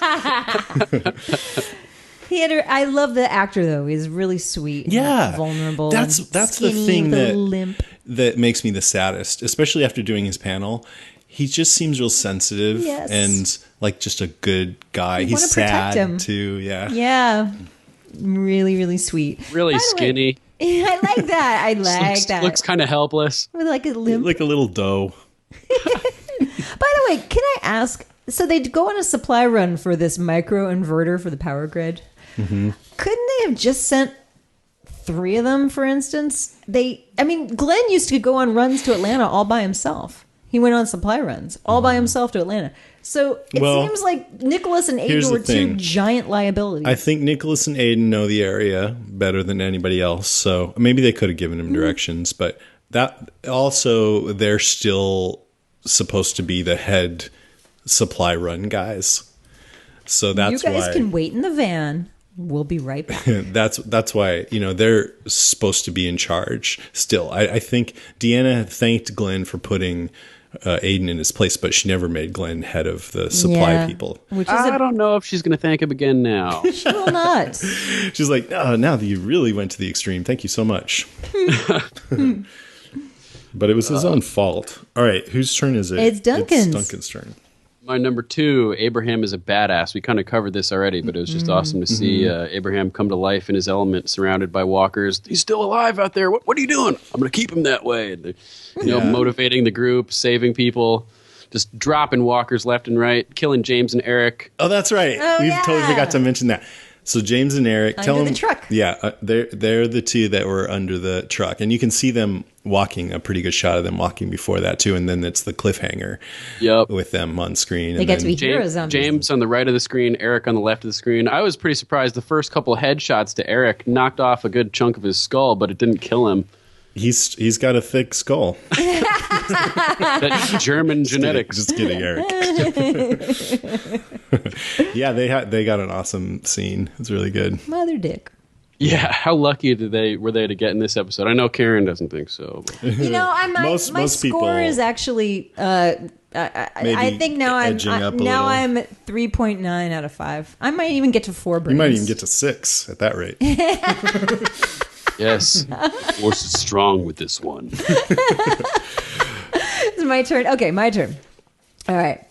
I love the actor though. He's really sweet. Yeah, and vulnerable. That's skinny, the thing limp. that makes me the saddest, especially after doing his panel. He just seems real sensitive and like just a good guy. He's sad him. Too. Yeah. Yeah. Really, really sweet. Really skinny. I like that. I like that. Looks kind of helpless. With like a limp. Like a little doe. By the way, can I ask? So they go on a supply run for this micro inverter for the power grid. Mm-hmm. Couldn't they have just sent 3 of them, for instance? Glenn used to go on runs to Atlanta all by himself. He went on supply runs all by himself to Atlanta. So it seems like Nicholas and Aiden were 2 giant liabilities. I think Nicholas and Aiden know the area better than anybody else. So maybe they could have given him directions. But that also, they're still supposed to be the head supply run guys. So that's why. You guys can wait in the van. We'll be right back. That's why, they're supposed to be in charge still. I think Deanna thanked Glenn for putting Aiden in his place, but she never made Glenn head of the supply people. I don't know if she's going to thank him again now. She will not. She's like, oh, now that you really went to the extreme, thank you so much. But it was his own fault. All right, whose turn is it? It's Duncan's. It's Duncan's turn. My number 2, Abraham is a badass. We kind of covered this already, but it was just awesome to see Abraham come to life in his element, surrounded by walkers. He's still alive out there. What are you doing? I'm going to keep him that way. And motivating the group, saving people, just dropping walkers left and right, killing James and Eric. Oh, that's right. We totally forgot to mention that. So James and Eric, under the truck. Yeah, they're the 2 that were under the truck, and you can see them walking. A pretty good shot of them walking before that too, and then it's the cliffhanger. Yep. With them on screen. They get to be heroes. James on the right of the screen, Eric on the left of the screen. I was pretty surprised. The first couple of headshots to Eric knocked off a good chunk of his skull, but it didn't kill him. He's got a thick skull. That's German genetics. Just kidding, Eric. Yeah, they got an awesome scene. It's really good. Mother dick. Yeah, how lucky were they to get in this episode? I know Karen doesn't think so. But. My most score people is actually. I think now I'm 3.9 out of 5. I might even get to 4 brains. You might even get to 6 at that rate. Yes, force is strong with this one. It's my turn. Okay, my turn. All right,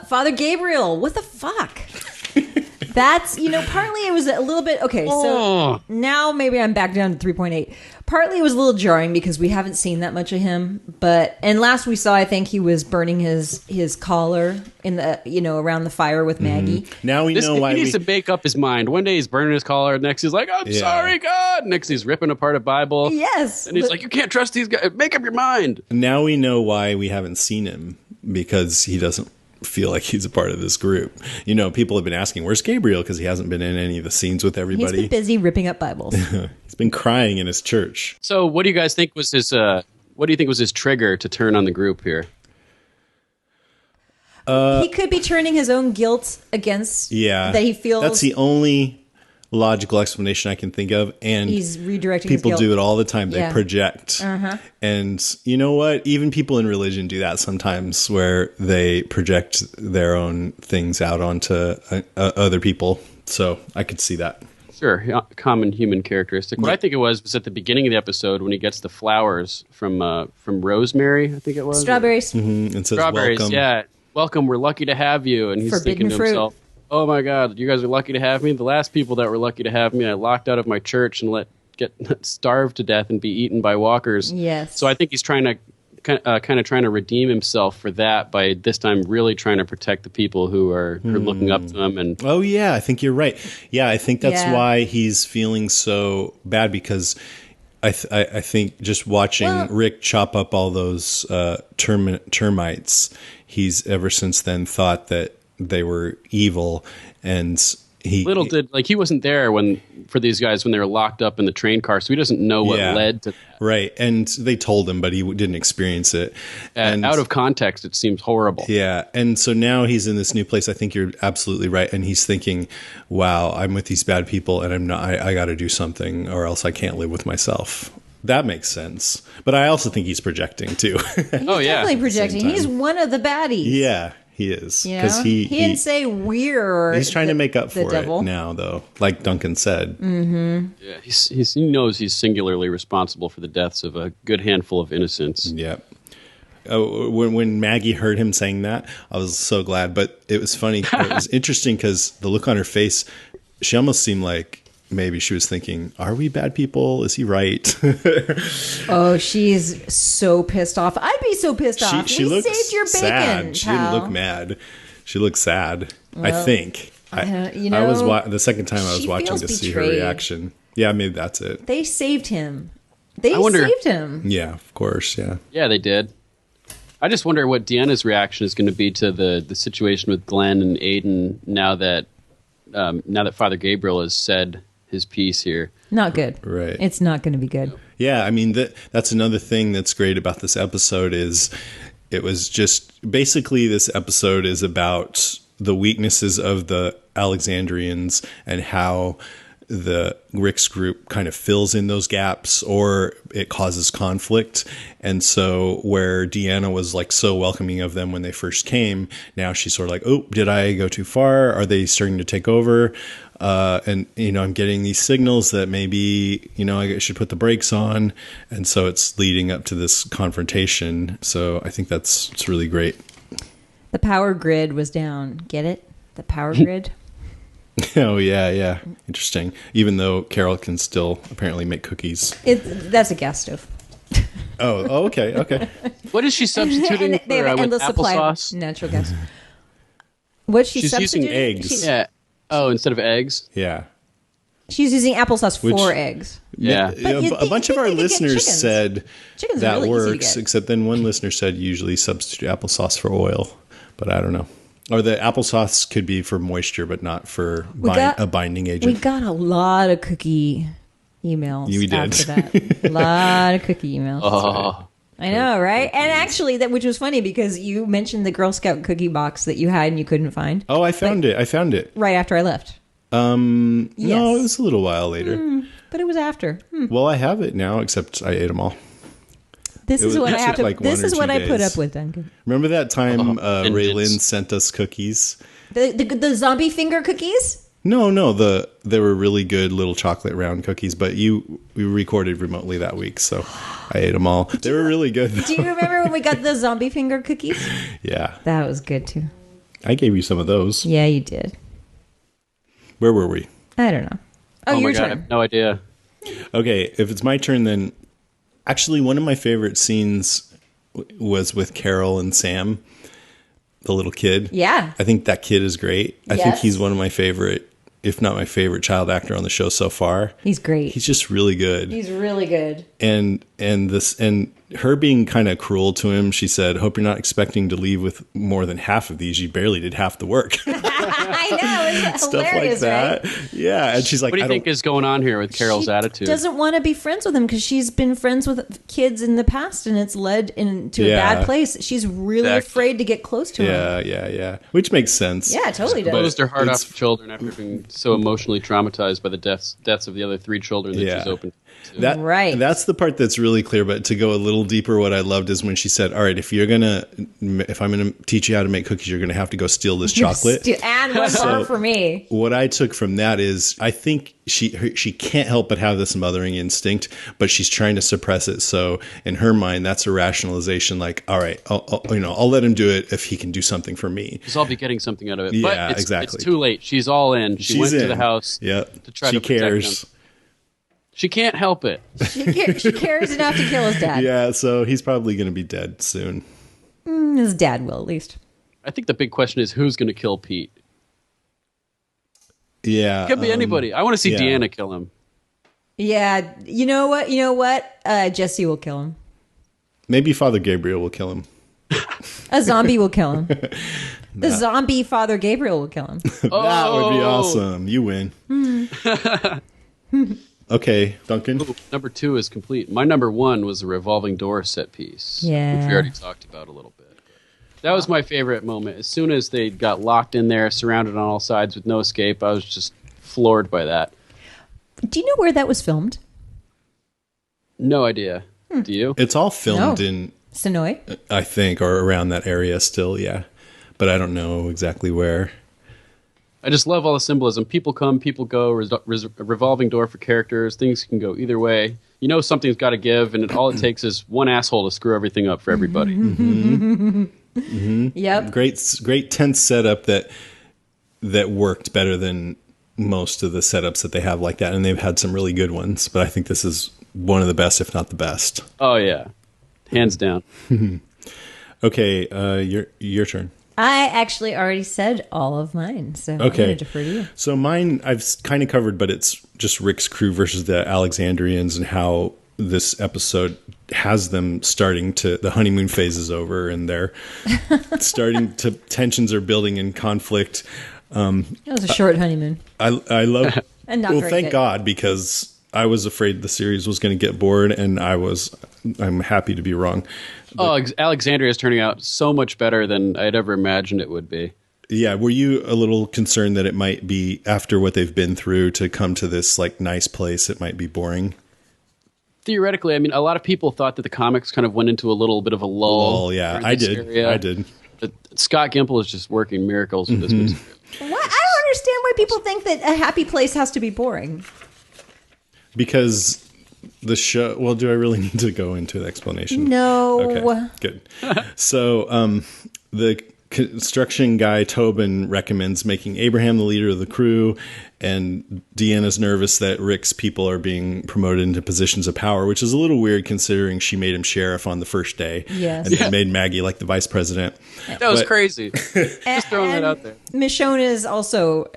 Father Gabriel. What the fuck? That's, partly it was a little bit, okay, so now maybe I'm back down to 3.8. Partly it was a little jarring because we haven't seen that much of him, and last we saw, I think he was burning his collar in the, around the fire with Maggie. Mm-hmm. Now we know why he needs to make up his mind. One day he's burning his collar, next he's like, I'm sorry, God. Next he's ripping apart a Bible. Yes. And he's like, you can't trust these guys. Make up your mind. Now we know why we haven't seen him, because he doesn't feel like he's a part of this group. People have been asking, where's Gabriel? Because he hasn't been in any of the scenes with everybody. He's been busy ripping up Bibles. He's been crying in his church. So what do you guys think was his trigger to turn on the group here? He could be turning his own guilt against that he feels. That's the only logical explanation I can think of, and he's redirecting people his guilt. do it all the time. They project, and you know what, even people in religion do that sometimes, where they project their own things out onto other people. So I could see that. Sure, common human characteristic. What I think it was at the beginning of the episode when he gets the flowers from Rosemary, I think it was. Strawberries. And says, strawberries, welcome. Yeah. Welcome, we're lucky to have you. And he's Forbidden thinking to fruit. himself, oh my God, you guys are lucky to have me. The last people that were lucky to have me, I locked out of my church and let get starved to death and be eaten by walkers. Yes. So I think he's trying to kind of trying to redeem himself for that by this time really trying to protect the people who are looking up to him. And Oh yeah, I think you're right. Yeah, I think that's Yeah. why he's feeling so bad, because I think just watching Rick chop up all those termites, he's ever since then thought that they were evil, and he he wasn't there for these guys when they were locked up in the train car, so he doesn't know what led to that. Right, and they told him, but he didn't experience it. And Out of context, it seems horrible. yeah, and so now he's in this new place. I think you're absolutely right, and he's thinking, "Wow, I'm with these bad people, and I'm not. I got to do something, or else I can't live with myself." That makes sense, but I also think he's projecting too. Definitely projecting. Same time. He's one of the baddies. Yeah, he is, You know? because he didn't say we're. he's trying to make up the for devil. it now, though. Like Duncan said, Yeah, he knows he's singularly responsible for the deaths of a good handful of innocents. yeah. Oh, when Maggie heard him saying that, I was so glad. But it was funny. It was interesting because the look on her face, she almost seemed like maybe she was thinking, "Are we bad people? Is he right?" Oh, she's so pissed off. I'd be so pissed off. She We looks saved your bacon, sad. She didn't pal. look mad. She looked sad. I think. you I was know, the second time I was she watching feels to see her betrayed. reaction. Yeah, maybe that's it. They saved him. They I wonder- saved him. Yeah, of course. Yeah. Yeah, they did. I just wonder what Deanna's reaction is going to be to the situation with Glenn and Aiden now that Father Gabriel has said his piece here. Not good. Right. It's not going to be good. Yeah, I mean that's another thing that's great about this episode is it was just basically this episode is about the weaknesses of the Alexandrians and how the Rick's group kind of fills in those gaps or it causes conflict. And so where Deanna was like so welcoming of them when they first came, now she's sort of like, oh, did I go too far? Are they starting to take over? And, I'm getting these signals that maybe, I should put the brakes on. And so it's leading up to this confrontation. So I think it's really great. The power grid was down. Get it? The power grid? Oh, yeah. Interesting. Even though Carol can still apparently make cookies. That's a gas stove. Oh, okay. What is she substituting And they have an with endless supply applesauce? of natural gas. What's she She's using substituting? eggs. Yeah. Oh, instead of eggs? Yeah. She's using applesauce Which- for eggs. Yeah. But you'd A think- bunch you'd of our think they'd get listeners chickens. said Chickens are that really easy to works, get. except then one listener said usually substitute applesauce for oil, but I don't know. Or the applesauce could be for moisture, but not for a binding We agent. got a lot of cookie emails We did. after that. A lot of cookie emails. Oh. I know, right? And actually, which was funny because you mentioned the Girl Scout cookie box that you had and you couldn't find Oh, I found it. right after I left. No, Yes. it was a little while later. But it was after. Well, I have it now, except I ate them all. This It is was- what it I have took to. like This 1 or is what 2 I put days. up with, Duncan. Remember that time and Raylan it's- sent us cookies? The zombie finger cookies. No, they were really good little chocolate round cookies, but we recorded remotely that week, so I ate them all. They were really good. Do you remember when we got the zombie finger cookies? Yeah, That was good too. I gave you some of those. Yeah, you did. Where were we? I don't know. Oh, my your God, I turn. have no idea. Okay, if it's my turn, then actually one of my favorite scenes was with Carol and Sam, the little kid. Yeah. I think that kid is great. I think Yes. he's one of my favorite, if not my favorite child actor on the show so far. He's great. He's just really good. He's really good. And her being kind of cruel to him, she said, "Hope you're not expecting to leave with more than half of these. You barely did half the work." I know. It's Stuff like hilarious, that. right? Yeah, and she's like, What do you "I think don't." is going on here with Carol's She attitude? doesn't want to be friends with him because she's been friends with kids in the past and it's led into a Yeah. bad place. She's really Exactly. afraid to get close to him. Yeah. Which makes sense. Yeah, it totally does. Closed her heart it's- off to children after being so emotionally traumatized by the deaths of the other 3 children that Yeah. she's opened to. Right. That's the part that's really clear. But to go a little deeper, what I loved is when she said, "All right, if I'm gonna teach you how to make cookies, you're gonna have to go steal this chocolate." And one more for me. What I took from that is I think she can't help but have this mothering instinct, but she's trying to suppress it. So in her mind, that's a rationalization. Like, all right, I'll let him do it if he can do something for me. Because I'll be getting something out of it. Yeah, but it's exactly. too late. She's all in. She She's went to in. the house Yep. to try She to protect cares. him. She can't help it. She cares enough to kill his dad. Yeah, so he's probably going to be dead soon. His dad will, at least. I think the big question is who's going to kill Pete. Yeah. It could be anybody. I want to see yeah. Deanna kill him. Yeah, you know what? Jesse will kill him. Maybe Father Gabriel will kill him. A zombie will kill him. The zombie Father Gabriel will kill him. That would be awesome. You win. Okay, Duncan. Ooh, number 2 is complete. My number 1 was the revolving door set piece, which we already talked about a little bit. That was my favorite moment. As soon as they got locked in there, surrounded on all sides with no escape, I was just floored by that. Do you know where that was filmed? No idea. Do you? It's all filmed in Sonoy? I think, or around that area still, yeah. But I don't know exactly where. I just love all the symbolism. People come, people go, a revolving door for characters. Things can go either way. You know something's got to give, and all it takes is one asshole to screw everything up for everybody. Yep. Great tense setup that worked better than most of the setups that they have like that, and they've had some really good ones, but I think this is one of the best, if not the best. Oh, yeah. Hands down. Okay, your turn. I actually already said all of mine, so I'm Okay. going to defer to you. So mine I've kind of covered, but it's just Rick's crew versus the Alexandrians and how this episode has them starting to, the honeymoon phase is over and they're starting to, tensions are building in conflict. It was a short honeymoon. I love, And not well, very thank good. God, because I was afraid the series was going to get bored, and I'm happy to be wrong. Oh, Alexandria is turning out so much better than I'd ever imagined it would be. Yeah, were you a little concerned that it might be, after what they've been through, to come to this like nice place, it might be boring? Theoretically, I mean, a lot of people thought that the comics kind of went into a little bit of a lull. Oh, yeah, during I this did. area. I did. But Scott Gimple is just working miracles with this material. What? I don't understand why people think that a happy place has to be boring. Because the show, well, do I really need to go into the explanation? No. Okay, good. So the construction guy, Tobin, recommends making Abraham the leader of the crew, and Deanna's nervous that Rick's people are being promoted into positions of power, which is a little weird considering she made him sheriff on the first day. Yes. And then made Maggie like the vice president. That was crazy. Just throwing that out there. Michonne is also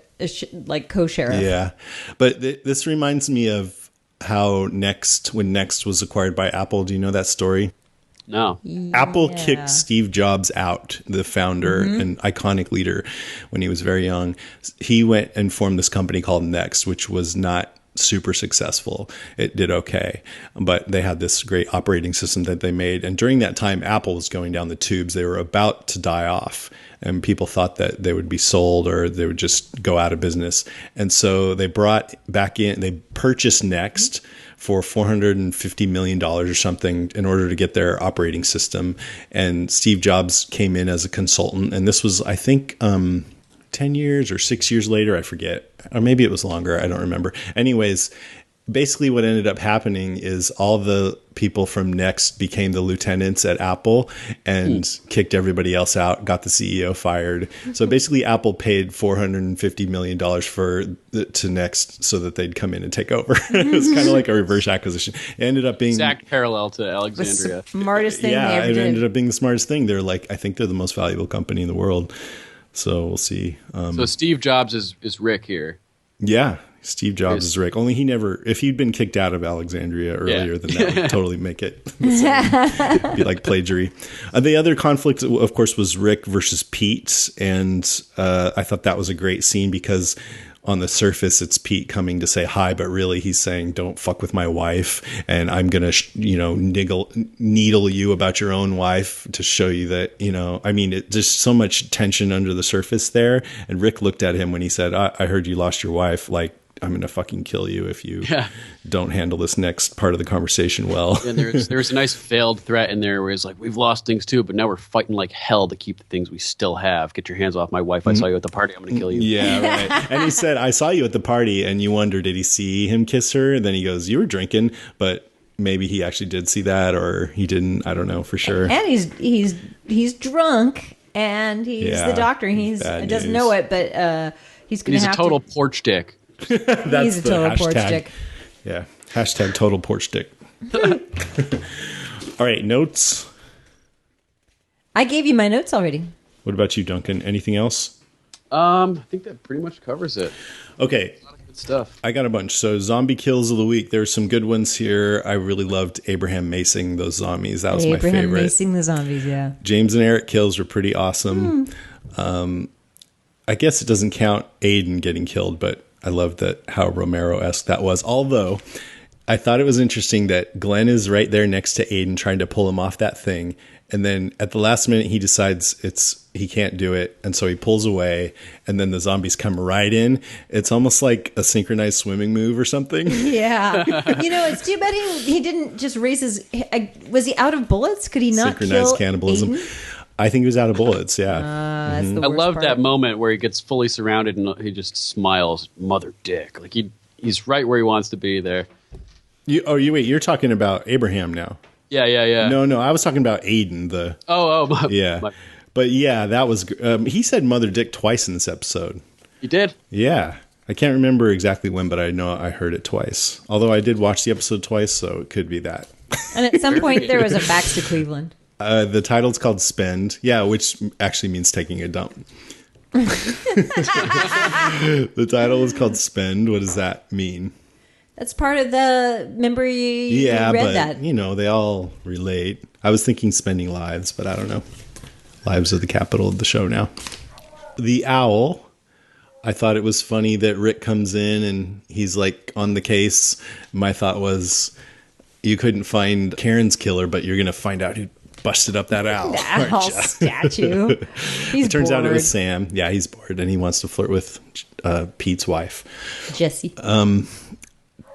like co-sheriff. Yeah. But this reminds me of how when Next was acquired by Apple. Do you know that story? No. Apple kicked Steve Jobs out, the founder and iconic leader, when he was very young. He went and formed this company called Next, which was not super successful. It did okay, but they had this great operating system that they made. And during that time, Apple was going down the tubes. They were about to die off, and people thought that they would be sold or they would just go out of business. And so they purchased Next for $450 million or something in order to get their operating system. And Steve Jobs came in as a consultant. And this was, I think, 10 years or 6 years later, I forget. Or maybe it was longer, I don't remember. Anyways, basically what ended up happening is all the people from Next became the lieutenants at Apple and kicked everybody else out, got the CEO fired. So basically Apple paid $450 million to Next so that they'd come in and take over. It was kind of like a reverse acquisition. It ended up being Exact parallel to Alexandria. The smartest thing they ever it did. ended up being the smartest thing. I think they're the most valuable company in the world. So we'll see. So Steve Jobs is Rick here. Yeah, Steve Jobs is Rick. Only if he'd been kicked out of Alexandria earlier, then that would totally make it. It'd be like plagiary. The other conflict, of course, was Rick versus Pete. And I thought that was a great scene because on the surface, it's Pete coming to say hi, but really he's saying, don't fuck with my wife. And I'm going to, needle you about your own wife to show you that, there's so much tension under the surface there. And Rick looked at him when he said, I heard you lost your wife. Like, I'm going to fucking kill you if you don't handle this next part of the conversation well. And there's a nice veiled threat in there where he's like, we've lost things too, but now we're fighting like hell to keep the things we still have. Get your hands off my wife. I saw you at the party. I'm going to kill you. Yeah, right. And he said, I saw you at the party, and you wonder, did he see him kiss her? And then he goes, you were drinking, but maybe he actually did see that, or he didn't. I don't know for sure. And he's drunk, and he's the doctor. He doesn't know it, but he's going to have a total porch dick. That's he's a total porch dick. Yeah. Hashtag total porch dick. All right, notes. I gave you my notes already. What about you, Duncan? Anything else? I think that pretty much covers it. Okay. A lot of good stuff. I got a bunch. So zombie kills of the week. There's some good ones here. I really loved Abraham macing those zombies. That was my favorite. Abraham macing the zombies, yeah. James and Eric kills were pretty awesome. I guess it doesn't count Aiden getting killed, but I loved that how Romero-esque that was. Although I thought it was interesting that Glenn is right there next to Aiden trying to pull him off that thing. And then at the last minute, he decides he can't do it. And so he pulls away, and then the zombies come right in. It's almost like a synchronized swimming move or something. Yeah. It's too bad he didn't just raise his... Was he out of bullets? Could he not Synchronized kill cannibalism. Aiden? I think he was out of bullets, yeah. That's the I worst love part. that moment where he gets fully surrounded and he just smiles, mother dick. Like he's right where he wants to be there. You're talking about Abraham now. Yeah. No, I was talking about Aiden. My, But yeah, that was. He said "mother dick" twice in this episode. you did? Yeah, I can't remember exactly when, but I know I heard it twice. Although I did watch the episode twice, so it could be that. And at some point, there was a Backs to Cleveland. The title's called "Spend," yeah, which actually means taking a dump. The title is called "Spend." What does that mean? That's part of the... Remember you read but, that? they all relate. I was thinking spending lives, but I don't know. Lives are the capital of the show now. The owl. I thought it was funny that Rick comes in and he's like on the case. My thought was, you couldn't find Karen's killer, but you're going to find out who busted up that owl. The owl statue. He's It turns bored. out it was Sam. Yeah, he's bored and he wants to flirt with Pete's wife. Jesse.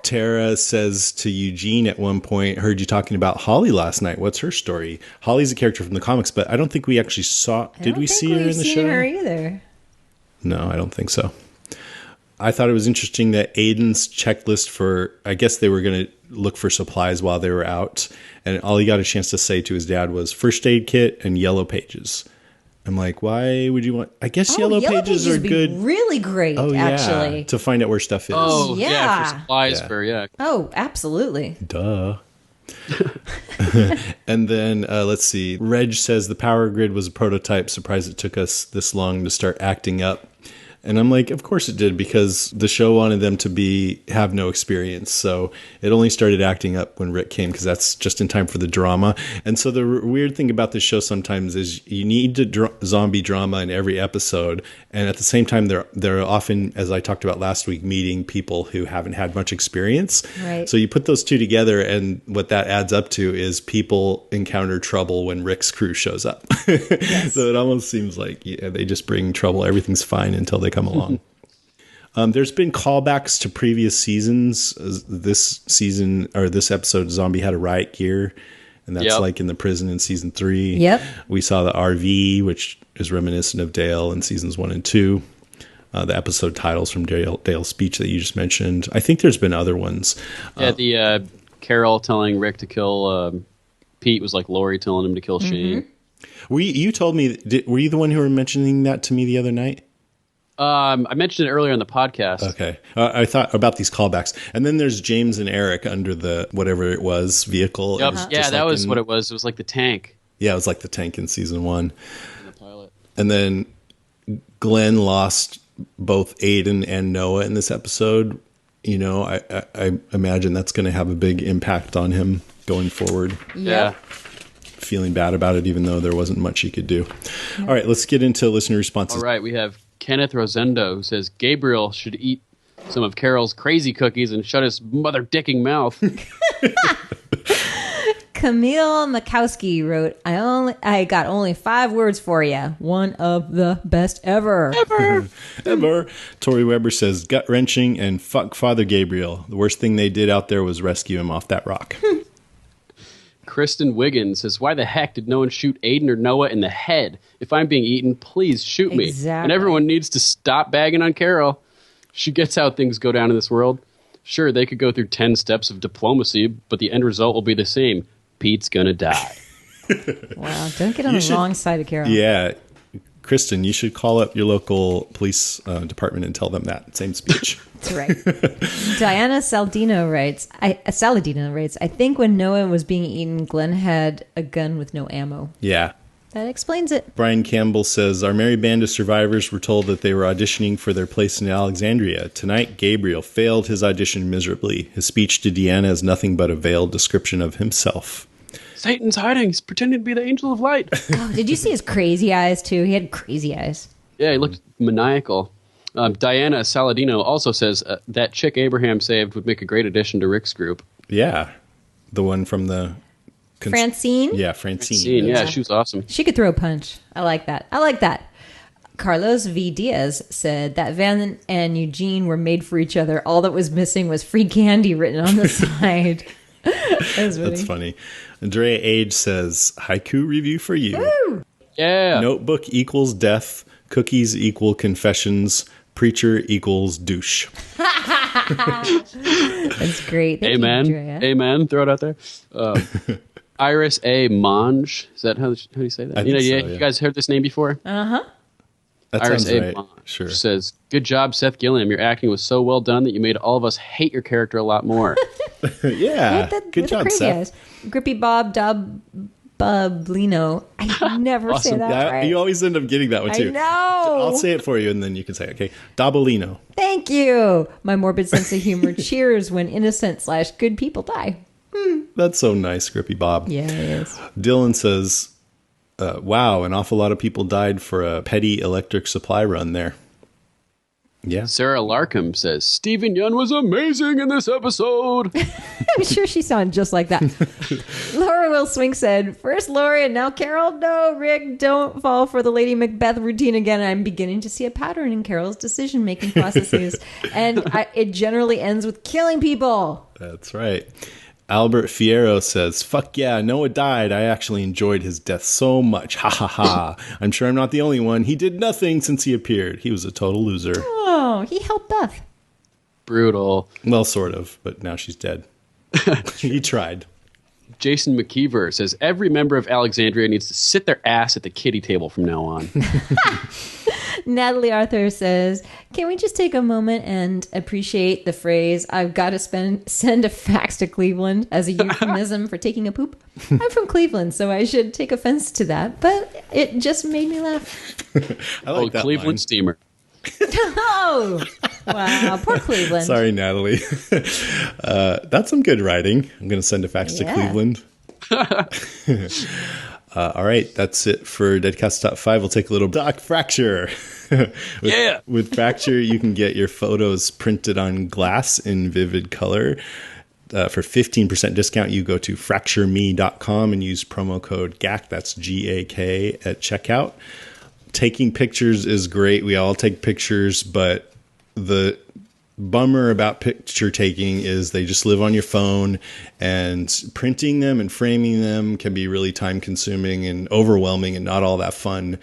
Tara says to Eugene at one point, heard you talking about Holly last night. What's her story? Holly's a character from the comics, but I don't think we actually saw... Did we see her in the show? I don't think we've seen her either. No, I don't think so. I thought it was interesting that Aiden's checklist for... I guess they were going to look for supplies while they were out. And all he got a chance to say to his dad was first aid kit and yellow pages. I'm like, why would you want... I guess yellow pages are would be good. really great, actually. To find out where stuff is. Oh, Yeah. for supplies Yeah. Oh, absolutely. Duh. And then let's see. Reg says the power grid was a prototype. Surprised it took us this long to start acting up. And I'm like, of course it did, because the show wanted them to have no experience. So it only started acting up when Rick came, because that's just in time for the drama. And so the weird thing about this show sometimes is you need zombie drama in every episode. And at the same time, they're often, as I talked about last week, meeting people who haven't had much experience. Right. So you put those two together, and what that adds up to is people encounter trouble when Rick's crew shows up. Yes. So it almost seems like they just bring trouble. Everything's fine until they come along. There's been callbacks to previous seasons. This season, or this episode, Zombie had a riot gear, and that's like in the prison in season 3. Yep. We saw the RV, which is reminiscent of Dale in seasons 1 and 2. The episode titles from Dale's speech that you just mentioned. I think there's been other ones. Yeah, the Carol telling Rick to kill Pete was like Lori telling him to kill Shane. You told me, were you the one who were mentioning that to me the other night? I mentioned it earlier in the podcast. Okay. I thought about these callbacks. And then there's James and Eric under the whatever it was, vehicle. Yep. It was Yeah, just that like was what it was. It was like the tank Yeah, it was like the tank in season 1. in the pilot. And then Glenn lost both Aiden and Noah in this episode. I imagine that's going to have a big impact on him going forward. Yeah. Feeling bad about it, even though there wasn't much he could do. All right, let's get into listener responses. All right, we have Kenneth Rosendo, who says Gabriel should eat some of Carol's crazy cookies and shut his mother dicking mouth. Camille Makowski wrote, I got only 5 words for you. One of the best ever. Ever. Tori Weber says, gut-wrenching and fuck Father Gabriel. The worst thing they did out there was rescue him off that rock. Kristen Wiggins says, why the heck did no one shoot Aiden or Noah in the head? If I'm being eaten, please shoot me. Exactly. And everyone needs to stop bagging on Carol. She gets how things go down in this world. Sure, they could go through 10 steps of diplomacy, but the end result will be the same. Pete's gonna die. Wow, don't get on the wrong side of Carol. Yeah. Kristen, you should call up your local police department and tell them that. Same speech. That's right. Diana Saladino writes, I think when Noah was being eaten, Glenn had a gun with no ammo. Yeah. That explains it. Brian Campbell says, our merry band of survivors were told that they were auditioning for their place in Alexandria. Tonight, Gabriel failed his audition miserably. His speech to Deanna is nothing but a veiled description of himself. Satan's hiding. He's pretending to be the angel of light. Oh, did you see his crazy eyes, too? He had crazy eyes. Yeah, he looked maniacal. Diana Saladino also says that chick Abraham saved would make a great addition to Rick's group. Yeah. The one from the... Francine? Yeah, Francine. Yeah, she was awesome. She could throw a punch. I like that. Carlos V. Diaz said that Van and Eugene were made for each other. All that was missing was free candy written on the side. That's funny. Andrea Age says, haiku review for you. Woo! Yeah. Notebook equals death. Cookies equal confessions. Preacher equals douche. That's great. Thank Amen. you, Andrea. Amen. Throw it out there. Iris A. Monge. Is that how do you say that? I think so, yeah. You guys heard this name before? Uh-huh. That Iris sounds A. right. Monge Sure. says, good job, Seth Gilliam. Your acting was so well done that you made all of us hate your character a lot more. Yeah. Good job, Seth. Eyes. Grippy Bob Dub Bublino. I never say that Yeah, right. you always end up getting that one, too. I know. I'll say it for you, and then you can say it. Okay. Dabolino. Thank you. My morbid sense of humor cheers when innocent/good people die. That's so nice, Grippy Bob. Yeah, it is. Dylan says, wow, an awful lot of people died for a petty electric supply run there. Yeah. Sarah Larkham says, Stephen Yun was amazing in this episode. I'm sure she sounded just like that. Laura Will Swing said, first Lori and now Carol. No, Rick, don't fall for the Lady Macbeth routine again. I'm beginning to see a pattern in Carol's decision-making processes. And it generally ends with killing people. That's right. Albert Fierro says, fuck yeah, Noah died. I actually enjoyed his death so much. Ha ha ha. I'm sure I'm not the only one. He did nothing since he appeared. He was a total loser. Oh, he helped Beth. Brutal. Well, sort of, but now she's dead. He tried. Jason McKeever says, every member of Alexandria needs to sit their ass at the kiddie table from now on. Natalie Arthur says, can we just take a moment and appreciate the phrase, I've got to send a fax to Cleveland as a euphemism for taking a poop? I'm from Cleveland, so I should take offense to that, but it just made me laugh. I like that Cleveland line. steamer. Oh, wow. Poor Cleveland. Sorry, Natalie. That's some good writing. I'm going to send a fax to Cleveland. All right, that's it for Deadcast Top 5. We'll take a little Doc Fracture. With Fracture, you can get your photos printed on glass in vivid color. For 15% discount, you go to fractureme.com and use promo code GAK, that's G-A-K, at checkout. Taking pictures is great. We all take pictures, but the bummer about picture taking is they just live on your phone, and printing them and framing them can be really time consuming and overwhelming and not all that fun.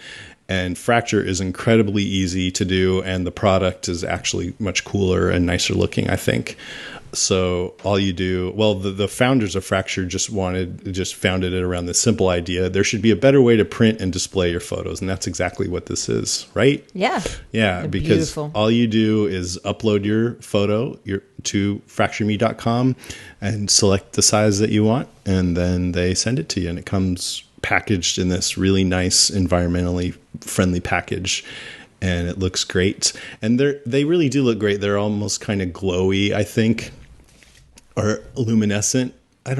And Fracture is incredibly easy to do, and the product is actually much cooler and nicer looking, I think. So all you do, well, the founders of Fracture just founded it around this simple idea. There should be a better way to print and display your photos. And that's exactly what this is, right? Yeah. Yeah, They're because beautiful. all you do is upload your photo to fractureme.com and select the size that you want. And then they send it to you, and it comes packaged in this really nice, environmentally friendly package. And it looks great. And they really do look great. They're almost kind of glowy, I think, or luminescent.